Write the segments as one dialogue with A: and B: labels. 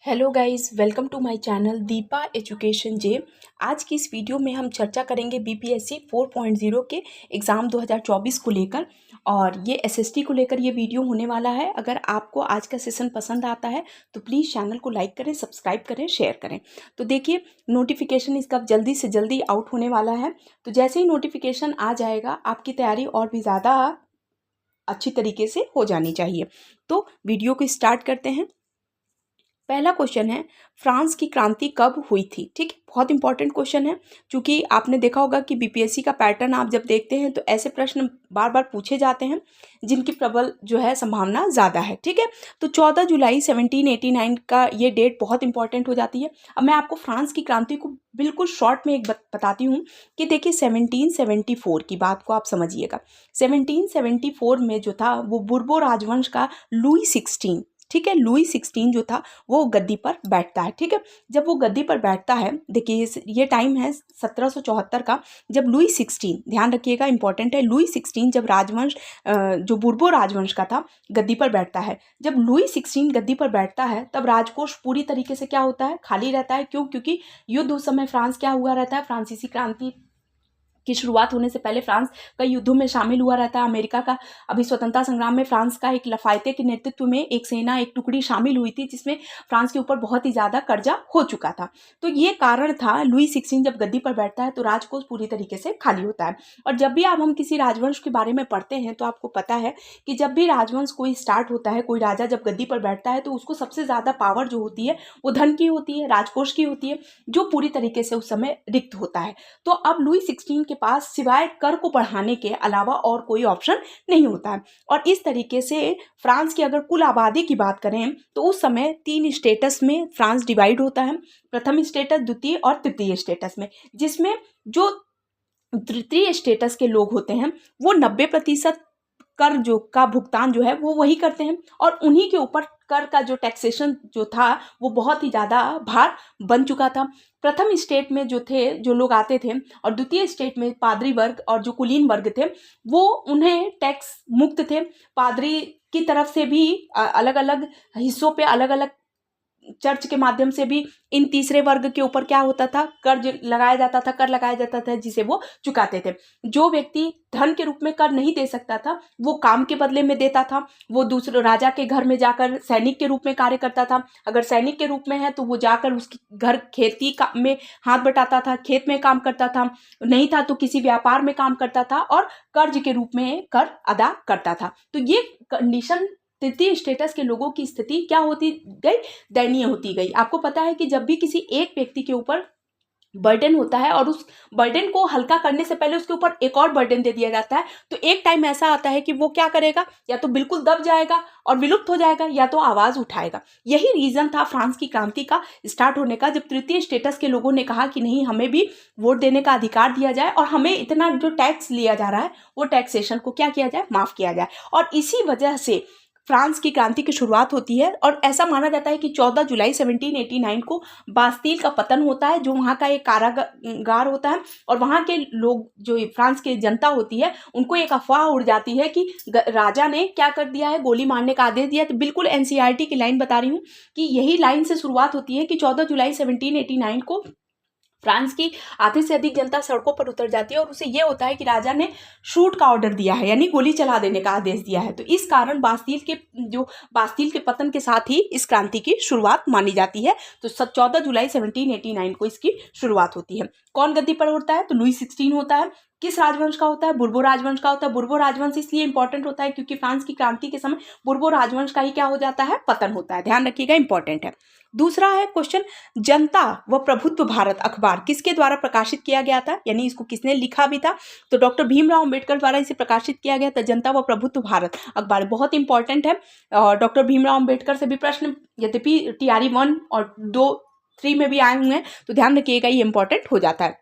A: Hello guys, welcome to my channel Deepa education जे। आज की इस वीडियो में हम चर्चा करेंगे बीपीएससी 4.0 के एग्ज़ाम 2024 को लेकर, और ये एसएसटी को लेकर ये वीडियो होने वाला है। अगर आपको आज का सेशन पसंद आता है तो प्लीज़ चैनल को लाइक करें, सब्सक्राइब करें, शेयर करें। तो देखिए, नोटिफिकेशन इसका जल्दी से जल्दी आउट होने वाला है। तो जैसे ही नोटिफिकेशन आ जाएगा, आपकी तैयारी और भी ज़्यादा अच्छी तरीके से हो जानी चाहिए। तो वीडियो को स्टार्ट करते हैं। पहला क्वेश्चन है, फ्रांस की क्रांति कब हुई थी? ठीक है, बहुत इंपॉर्टेंट क्वेश्चन है, क्योंकि आपने देखा होगा कि बीपीएससी का पैटर्न आप जब देखते हैं तो ऐसे प्रश्न बार बार पूछे जाते हैं जिनकी प्रबल जो है संभावना ज़्यादा है। ठीक है, तो 14 जुलाई 1789 का ये डेट बहुत इंपॉर्टेंट हो जाती है। अब मैं आपको फ्रांस की क्रांति को बिल्कुल शॉर्ट में एक बताती हूँ कि देखिए, 1774 की बात को आप समझिएगा। 1774 में जो था वो बुर्बो राजवंश का लुई 16, ठीक है, लुई 16 जो था वो गद्दी पर बैठता है। ठीक है, जब वो गद्दी पर बैठता है, देखिए ये टाइम है 1774 का, जब लुई 16, ध्यान रखिएगा इंपॉर्टेंट है, लुई 16 जब राजवंश जो बुर्बो राजवंश का था गद्दी पर बैठता है। जब लुई 16 गद्दी पर बैठता है तब राजकोष पूरी तरीके से क्या होता है, खाली रहता है। क्यों? क्योंकि युद्ध उस समय फ्रांस क्या हुआ रहता है, फ्रांसीसी क्रांति की शुरुआत होने से पहले फ्रांस कई युद्धों में शामिल हुआ रहता है। अमेरिका का अभी स्वतंत्रता संग्राम में फ्रांस का एक लफायते के नेतृत्व में एक सेना, एक टुकड़ी शामिल हुई थी जिसमें फ्रांस के ऊपर बहुत ही ज़्यादा कर्जा हो चुका था। तो ये कारण था, लुई 16 जब गद्दी पर बैठता है तो राजकोष पूरी तरीके से खाली होता है। और जब भी आप हम किसी राजवंश के बारे में पढ़ते हैं तो आपको पता है कि जब भी राजवंश कोई स्टार्ट होता है, कोई राजा जब गद्दी पर बैठता है तो उसको सबसे ज़्यादा पावर जो होती है वो धन की होती है, राजकोष की होती है, जो पूरी तरीके से उस समय रिक्त होता है। तो अब लुई 16 के पास सिवाय कर को बढ़ाने के अलावा और कोई ऑप्शन नहीं होता है। और इस तरीके से फ्रांस की अगर कुल आबादी की बात करें तो उस समय 3 स्टेटस में फ्रांस डिवाइड होता है, प्रथम स्टेटस, द्वितीय और तृतीय स्टेटस में, जिसमें जो तृतीय स्टेटस के लोग होते हैं वो 90% कर जो का भुगतान जो है वो वही करते हैं, और उन्हीं के ऊपर कर का जो टैक्सेशन जो था वो बहुत ही ज़्यादा भार बन चुका था। प्रथम स्टेट में जो लोग आते थे, और द्वितीय स्टेट में पादरी वर्ग और जो कुलीन वर्ग थे वो उन्हें टैक्स मुक्त थे। पादरी की तरफ से भी अलग अलग हिस्सों पे अलग अलग चर्च के माध्यम से भी इन तीसरे वर्ग के ऊपर क्या होता था, कर लगाया जाता था जिसे वो चुकाते थे। जो व्यक्ति धन के रूप में कर नहीं दे सकता था वो काम के बदले में देता था। वो दूसरे राजा के घर में जाकर सैनिक के रूप में कार्य करता था। अगर सैनिक के रूप में है तो वो जाकर उसकी घर खेती का में हाथ बटाता था, खेत में काम करता था, नहीं था तो किसी व्यापार में काम करता था, और कर्ज के रूप में कर अदा करता था। तो ये कंडीशन, तृतीय स्टेटस के लोगों की स्थिति क्या होती गई, दयनीय होती गई। आपको पता है कि जब भी किसी एक व्यक्ति के ऊपर बर्डन होता है और उस बर्डन को हल्का करने से पहले उसके ऊपर एक और बर्डन दे दिया जाता है, तो एक टाइम ऐसा आता है कि वो क्या करेगा, या तो बिल्कुल दब जाएगा और विलुप्त हो जाएगा, या तो आवाज उठाएगा। यही रीजन था फ्रांस की क्रांति का स्टार्ट होने का, जब तृतीय स्टेटस के लोगों ने कहा कि नहीं, हमें भी वोट देने का अधिकार दिया जाए और हमें इतना जो टैक्स लिया जा रहा है वो टैक्सेशन को क्या किया जाए, माफ किया जाए। और इसी वजह से फ्रांस की क्रांति की शुरुआत होती है। और ऐसा माना जाता है कि 14 जुलाई 1789 को बास्तील का पतन होता है, जो वहाँ का एक कारागार होता है, और वहाँ के लोग, जो फ्रांस की जनता होती है, उनको एक अफवाह उड़ जाती है कि राजा ने क्या कर दिया है, गोली मारने का आदेश दिया। तो बिल्कुल एनसीईआरटी की लाइन बता रही हूँ कि यही लाइन से शुरुआत होती है कि 14 जुलाई 1789 को फ्रांस की आधे से अधिक जनता सड़कों पर उतर जाती है, और उसे यह होता है कि राजा ने शूट का ऑर्डर दिया है, यानी गोली चला देने का आदेश दिया है। तो इस कारण बास्तील के पतन के साथ ही इस क्रांति की शुरुआत मानी जाती है। तो 14 जुलाई 1789 को इसकी शुरुआत होती है। कौन गद्दी पर होता है? तो लुई 16 होता है। किस राजवंश का होता है? बुर्बो राजवंश का होता है। बुर्बो राजवंश इसलिए इंपॉर्टेंट होता है क्योंकि फ्रांस की क्रांति के समय बुर्बो राजवंश का ही क्या हो जाता है, पतन होता है। ध्यान रखिएगा, इंपॉर्टेंट है। दूसरा है क्वेश्चन, जनता व प्रभुत्व भारत अखबार किसके द्वारा प्रकाशित किया गया था, यानी इसको किसने लिखा भी था? तो डॉक्टर भीमराव अंबेडकर द्वारा इसे प्रकाशित किया गया था। जनता व प्रभुत्व भारत अखबार बहुत इंपॉर्टेंट है, और डॉक्टर भीमराव अंबेडकर से भी प्रश्न यद्यपि TRE 1 और 2, 3 में भी आए हुए हैं, तो ध्यान रखिएगा, ये इंपॉर्टेंट हो जाता है।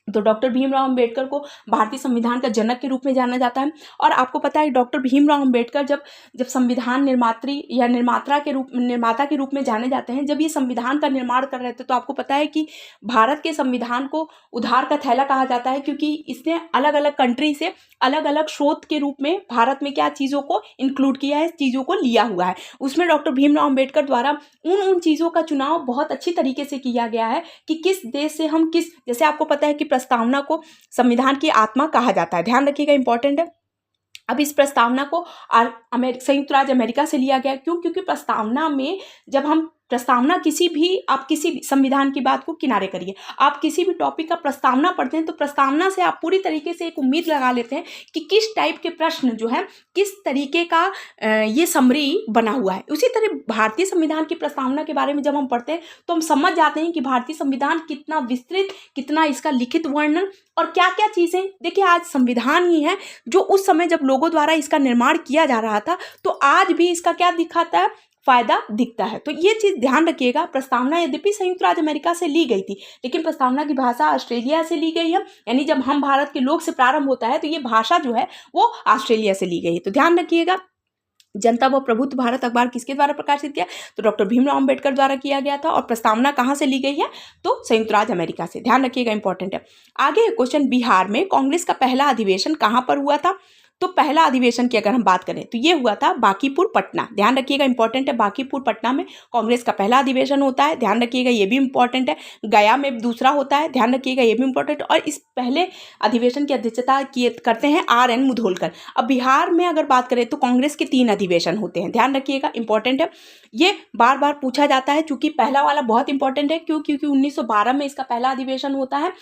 A: तो डॉक्टर भीमराव अंबेडकर को भारतीय संविधान का जनक के रूप में जाना जाता है। और आपको पता है डॉक्टर भीमराव अंबेडकर जब संविधान निर्माता के रूप में जाने जाते हैं, जब ये संविधान का निर्माण कर रहे थे, तो आपको पता है कि भारत के संविधान को उधार का थैला कहा जाता है, क्योंकि इसने अलग अलग कंट्री से अलग अलग स्रोत के रूप में भारत में क्या चीज़ों को इंक्लूड किया है, चीज़ों को लिया हुआ है। उसमें डॉक्टर भीमराव अंबेडकर द्वारा उन चीज़ों का चुनाव बहुत अच्छी तरीके से किया गया है कि किस देश से हम जैसे आपको पता है कि प्रस्तावना को संविधान की आत्मा कहा जाता है, ध्यान रखिएगा, इंपॉर्टेंट है। अब इस प्रस्तावना को संयुक्त राज्य अमेरिका से लिया गया। क्यों? क्योंकि प्रस्तावना में जब हम आप किसी भी संविधान की बात को किनारे करिए, आप किसी भी टॉपिक का प्रस्तावना पढ़ते हैं तो प्रस्तावना से आप पूरी तरीके से एक उम्मीद लगा लेते हैं कि किस टाइप के प्रश्न जो है, किस तरीके का ये समरी बना हुआ है। उसी तरह भारतीय संविधान की प्रस्तावना के बारे में जब हम पढ़ते हैं तो हम समझ जाते हैं कि भारतीय संविधान कितना विस्तृत, कितना इसका लिखित वर्णन और क्या क्या चीज़ें। देखिए, आज संविधान ही है जो उस समय जब लोगों द्वारा इसका निर्माण किया जा रहा था, तो आज भी इसका क्या दिखाता है, फायदा दिखता है। तो ये चीज़ ध्यान रखिएगा। प्रस्तावना यद्यपि संयुक्त राज्य अमेरिका से ली गई थी, लेकिन प्रस्तावना की भाषा ऑस्ट्रेलिया से ली गई है। यानी जब हम भारत के लोग से प्रारंभ होता है तो ये भाषा जो है वो ऑस्ट्रेलिया से ली गई है। तो ध्यान रखिएगा। जनता व प्रभुत्व भारत अखबार किसके द्वारा प्रकाशित किया? तो डॉक्टर भीमराव अंबेडकर द्वारा किया गया था। और प्रस्तावना कहाँ से ली गई है? तो संयुक्त राज्य अमेरिका से। ध्यान रखिएगा, इंपॉर्टेंट है। आगे क्वेश्चन, बिहार में कांग्रेस का पहला अधिवेशन कहाँ पर हुआ था? तो पहला अधिवेशन की अगर हम बात करें तो ये हुआ था बांकीपुर पटना। ध्यान रखिएगा, इंपॉर्टेंट है। बांकीपुर पटना में कांग्रेस का पहला अधिवेशन होता है, ध्यान रखिएगा, ये भी इंपॉर्टेंट है। गया में दूसरा होता है, ध्यान रखिएगा, ये भी इंपॉर्टेंट। और इस पहले अधिवेशन की अध्यक्षता करते हैं RN मुधोलकर। अब बिहार में अगर बात करें तो कांग्रेस के 3 अधिवेशन होते हैं, ध्यान रखिएगा, इंपॉर्टेंट है। ये बार बार पूछा जाता है, चूंकि पहला वाला बहुत इंपॉर्टेंट है। क्योंकि 1912 में इसका पहला अधिवेशन होता है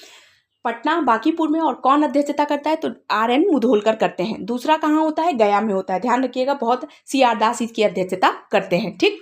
A: पटना बांकीपुर में। और कौन अध्यक्षता करता है? तो RN मुधोलकर करते हैं। दूसरा कहाँ होता है? गया में होता है, ध्यान रखिएगा, बहुत CR दास इसकी अध्यक्षता करते हैं। ठीक,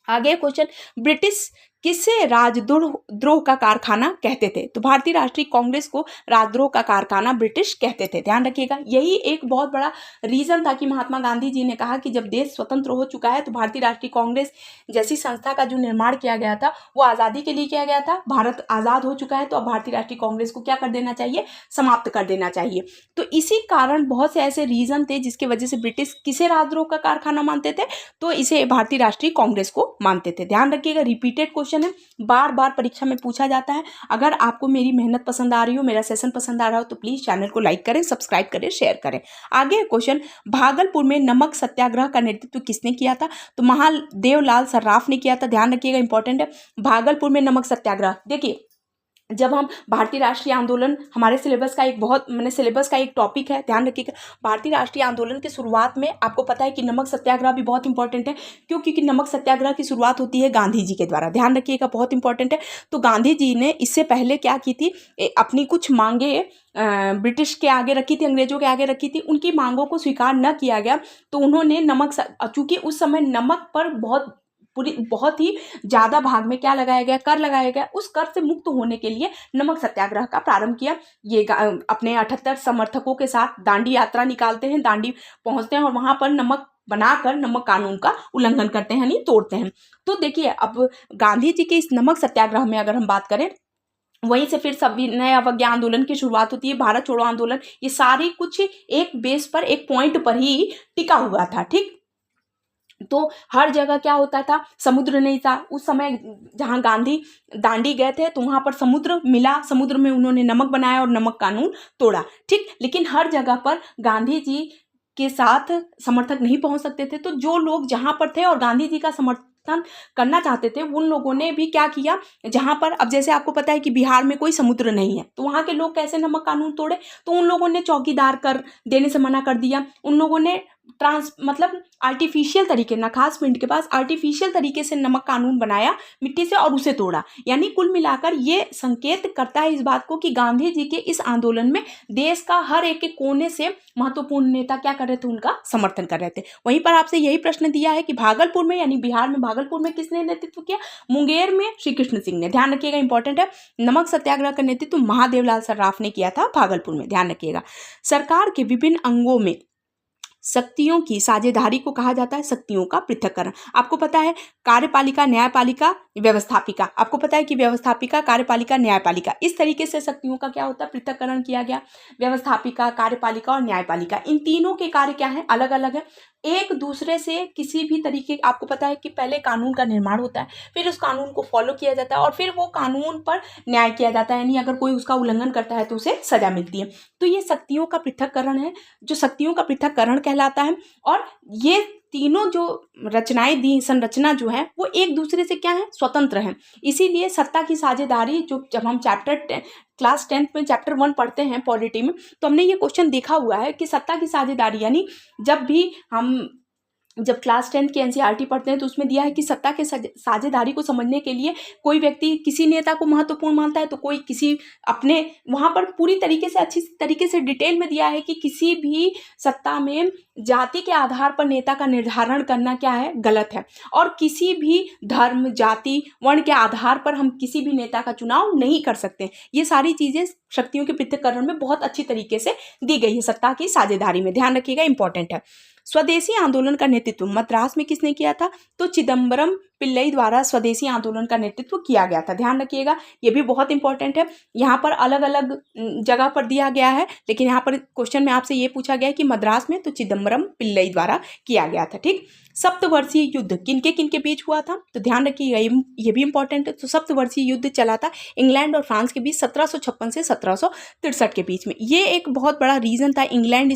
A: आगे क्वेश्चन, ब्रिटिश किसे राजद्रोह का कारखाना कहते थे? तो भारतीय राष्ट्रीय कांग्रेस को राजद्रोह का कारखाना ब्रिटिश कहते थे, ध्यान रखिएगा। यही एक बहुत बड़ा रीजन था कि महात्मा गांधी जी ने कहा कि जब देश स्वतंत्र हो चुका है तो भारतीय राष्ट्रीय कांग्रेस जैसी संस्था का जो निर्माण किया गया था वो आज़ादी के लिए किया गया था। भारत आज़ाद हो चुका है तो अब भारतीय राष्ट्रीय कांग्रेस को क्या कर देना चाहिए? समाप्त कर देना चाहिए। तो इसी कारण बहुत से ऐसे रीजन थे जिसकी वजह से ब्रिटिश किसे राजद्रोह का कारखाना मानते थे? तो इसे भारतीय राष्ट्रीय कांग्रेस को मानते थे। ध्यान रखिएगा, रिपीटेड क्वेश्चन है, बार बार परीक्षा में पूछा जाता है। अगर आपको मेरी मेहनत पसंद आ रही हो, मेरा सेशन पसंद आ रहा हो तो प्लीज चैनल को लाइक करें, सब्सक्राइब करें, शेयर करें। आगे क्वेश्चन, भागलपुर में नमक सत्याग्रह का नेतृत्व किसने किया था? तो महादेवलाल सर्राफ ने किया था, ध्यान रखिएगा, इंपॉर्टेंट है। भागलपुर में नमक सत्याग्रह, देखिए जब हम भारतीय राष्ट्रीय आंदोलन, हमारे सिलेबस का एक टॉपिक है, ध्यान रखिएगा। भारतीय राष्ट्रीय आंदोलन की शुरुआत में आपको पता है कि नमक सत्याग्रह भी बहुत इंपॉर्टेंट है। क्योंकि नमक सत्याग्रह की शुरुआत होती है गांधी जी के द्वारा, ध्यान रखिएगा, बहुत इंपॉर्टेंट है। तो गांधी जी ने इससे पहले क्या की थी, अपनी कुछ मांगे ब्रिटिश के आगे रखी थी, अंग्रेजों के आगे रखी थी। उनकी मांगों को स्वीकार न किया गया तो उन्होंने चूंकि उस समय नमक पर बहुत ही ज़्यादा भाग में क्या लगाया गया? कर लगाया गया। उस कर से मुक्त होने के लिए नमक सत्याग्रह का प्रारंभ किया। ये अपने 78 समर्थकों के साथ दांडी यात्रा निकालते हैं, दांडी पहुंचते हैं और वहां पर नमक बनाकर नमक कानून का उल्लंघन करते हैं, यानी तोड़ते हैं। तो देखिए, अब गांधी जी के इस नमक सत्याग्रह में अगर हम बात करें, वहीं से फिर सविनय अवज्ञा आंदोलन की शुरुआत होती है, भारत छोड़ो आंदोलन, ये सारी कुछ एक बेस पर, एक पॉइंट पर ही टिका हुआ था। ठीक, तो हर जगह क्या होता था? समुद्र नहीं था उस समय। जहाँ गांधी दांडी गए थे तो वहाँ पर समुद्र मिला, समुद्र में उन्होंने नमक बनाया और नमक कानून तोड़ा। ठीक, लेकिन हर जगह पर गांधी जी के साथ समर्थक नहीं पहुँच सकते थे। तो जो लोग जहाँ पर थे और गांधी जी का समर्थन करना चाहते थे, उन लोगों ने भी क्या किया, जहां पर अब जैसे आपको पता है कि बिहार में कोई समुद्र नहीं है, तो वहां के लोग कैसे नमक कानून तोड़े? तो उन लोगों ने चौकीदार कर देने से मना कर दिया। उन लोगों ने मतलब आर्टिफिशियल तरीके, नखास पिंड के पास आर्टिफिशियल तरीके से नमक कानून बनाया मिट्टी से और उसे तोड़ा। यानी कुल मिलाकर ये संकेत करता है इस बात को कि गांधी जी के इस आंदोलन में देश का हर एक कोने से महत्वपूर्ण नेता क्या कर रहे थे? उनका समर्थन कर रहे थे। वहीं पर आपसे यही प्रश्न दिया है कि भागलपुर में, यानी बिहार में भागलपुर में किसने नेतृत्व किया? मुंगेर में श्री कृष्ण सिंह ने, ध्यान रखिएगा, इंपॉर्टेंट है। नमक सत्याग्रह का नेतृत्व महादेवलाल सर्राफ ने किया था भागलपुर में, ध्यान रखिएगा। सरकार के विभिन्न अंगों में शक्तियों की साझेदारी को कहा जाता है शक्तियों का पृथक्करण। आपको पता है कार्यपालिका, न्यायपालिका, व्यवस्थापिका, आपको पता है कि व्यवस्थापिका, कार्यपालिका, न्यायपालिका, इस तरीके से शक्तियों का क्या होता है पृथक्करण किया गया। व्यवस्थापिका, कार्यपालिका और न्यायपालिका, इन तीनों के कार्य क्या है अलग अलग है। एक दूसरे से किसी भी तरीके, आपको पता है कि पहले कानून का निर्माण होता है, फिर उस कानून को फॉलो किया जाता है और फिर वो कानून पर न्याय किया जाता है, यानी अगर कोई उसका उल्लंघन करता है तो उसे सजा मिलती है। तो ये शक्तियों का पृथक्करण है, जो शक्तियों का पृथक्करण कहलाता है। और ये तीनों जो रचनाएं दी, संरचना जो है वो एक दूसरे से क्या है स्वतंत्र है। इसीलिए सत्ता की साझेदारी, जो जब हम क्लास 10th में चैप्टर 1 पढ़ते हैं पॉलिटी में, तो हमने ये क्वेश्चन देखा हुआ है कि सत्ता की साझेदारी, यानी जब क्लास 10th की एनसीईआरटी पढ़ते हैं तो उसमें दिया है कि सत्ता के साझेदारी को समझने के लिए कोई व्यक्ति किसी नेता को महत्वपूर्ण मानता है तो कोई किसी अपने, वहाँ पर पूरी तरीके से अच्छी तरीके से डिटेल में दिया है कि किसी भी सत्ता में जाति के आधार पर नेता का निर्धारण करना क्या है गलत है, और किसी भी धर्म, जाति, वर्ण के आधार पर हम किसी भी नेता का चुनाव नहीं कर सकते। ये सारी चीज़ें शक्तियों के पृथक्करण में बहुत अच्छी तरीके से दी गई है सत्ता की साझेदारी में, ध्यान रखिएगा, इंपॉर्टेंट है। स्वदेशी आंदोलन का नेतृत्व मद्रास में किसने किया था? तो चिदम्बरम पिल्लई द्वारा स्वदेशी आंदोलन का नेतृत्व किया गया था, ध्यान रखिएगा, ये भी बहुत इंपॉर्टेंट है। यहाँ पर अलग अलग जगह पर दिया गया है, लेकिन यहाँ पर क्वेश्चन में आपसे ये पूछा गया है कि मद्रास में, तो चिदम्बरम पिल्लई द्वारा किया गया था। ठीक, सप्तवर्षीय युद्ध किनके किनके बीच हुआ था? तो ध्यान रखिएगा, ये भी इंपॉर्टेंट है। तो सप्तवर्षीय युद्ध चला था इंग्लैंड और फ्रांस के बीच 1756 से 1763 के बीच में। ये एक बहुत बड़ा रीजन था, इंग्लैंड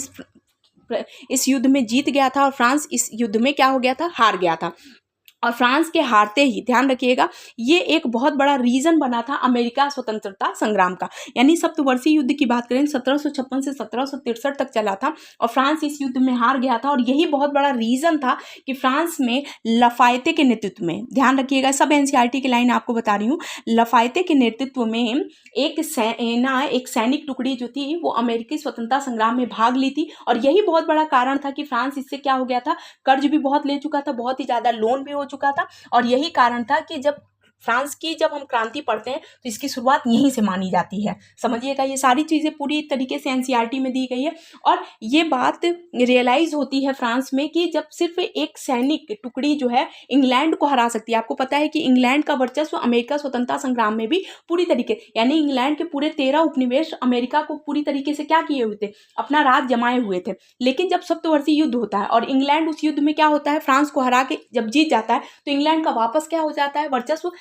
A: इस युद्ध में जीत गया था और फ्रांस इस युद्ध में क्या हो गया था, हार गया था। और फ्रांस के हारते ही, ध्यान रखिएगा, ये एक बहुत बड़ा रीजन बना था अमेरिका स्वतंत्रता संग्राम का। यानी सप्तवर्षीय युद्ध की बात करें 1756 से 1763 तक चला था और फ्रांस इस युद्ध में हार गया था, और यही बहुत बड़ा रीजन था कि फ्रांस में लफायते के नेतृत्व में, ध्यान रखिएगा, सब एनसीईआरटी की लाइन आपको बता रही हूँ, लफायते के नेतृत्व में एक सैनिक टुकड़ी जो थी वो अमेरिकी स्वतंत्रता संग्राम में भाग ली थी। और यही बहुत बड़ा कारण था कि फ्रांस इससे क्या हो गया था, कर्ज भी बहुत ले चुका था, बहुत ही ज्यादा लोन भी हो चुका था। और यही कारण था कि जब फ्रांस की जब हम क्रांति पढ़ते हैं तो इसकी शुरुआत यहीं से मानी जाती है। समझिएगा, ये सारी चीज़ें पूरी तरीके से एनसीईआरटी में दी गई है। और ये बात रियलाइज होती है फ्रांस में कि जब सिर्फ एक सैनिक टुकड़ी जो है इंग्लैंड को हरा सकती है। आपको पता है कि इंग्लैंड का वर्चस्व अमेरिका स्वतंत्रता संग्राम में भी पूरी तरीके, यानी इंग्लैंड के पूरे 13 उपनिवेश अमेरिका को पूरी तरीके से क्या किए हुए थे, अपना राज जमाए हुए थे। लेकिन जब सप्तवर्षीय युद्ध होता है और इंग्लैंड उस युद्ध में क्या होता है, फ्रांस को हरा के जब जीत जाता है तो इंग्लैंड का वापस क्या हो जाता है, वर्चस्व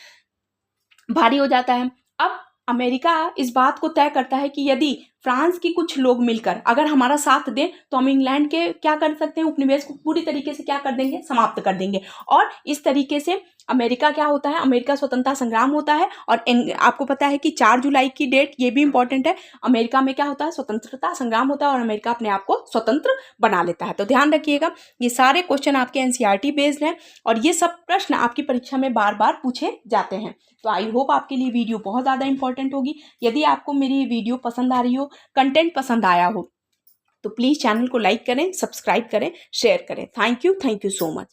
A: भारी हो जाता है। अब अमेरिका इस बात को तय करता है कि यदि फ्रांस की कुछ लोग मिलकर अगर हमारा साथ दें तो हम इंग्लैंड के क्या कर सकते हैं, उपनिवेश को पूरी तरीके से क्या कर देंगे, समाप्त कर देंगे। और इस तरीके से अमेरिका क्या होता है, अमेरिका स्वतंत्रता संग्राम होता है। और आपको पता है कि 4 जुलाई की डेट, ये भी इंपॉर्टेंट है, अमेरिका में क्या होता है, स्वतंत्रता संग्राम होता है और अमेरिका अपने आप को स्वतंत्र बना लेता है। तो ध्यान रखिएगा, ये सारे क्वेश्चन आपके एनसीईआरटी बेस्ड हैं और ये सब प्रश्न आपकी परीक्षा में बार बार पूछे जाते हैं। तो आई होप आपके लिए वीडियो बहुत ज़्यादा इंपॉर्टेंट होगी। यदि आपको मेरी वीडियो पसंद आ रही हो, कंटेंट पसंद आया हो, तो प्लीज़ चैनल को लाइक करें, सब्सक्राइब करें, शेयर करें। Thank you so much.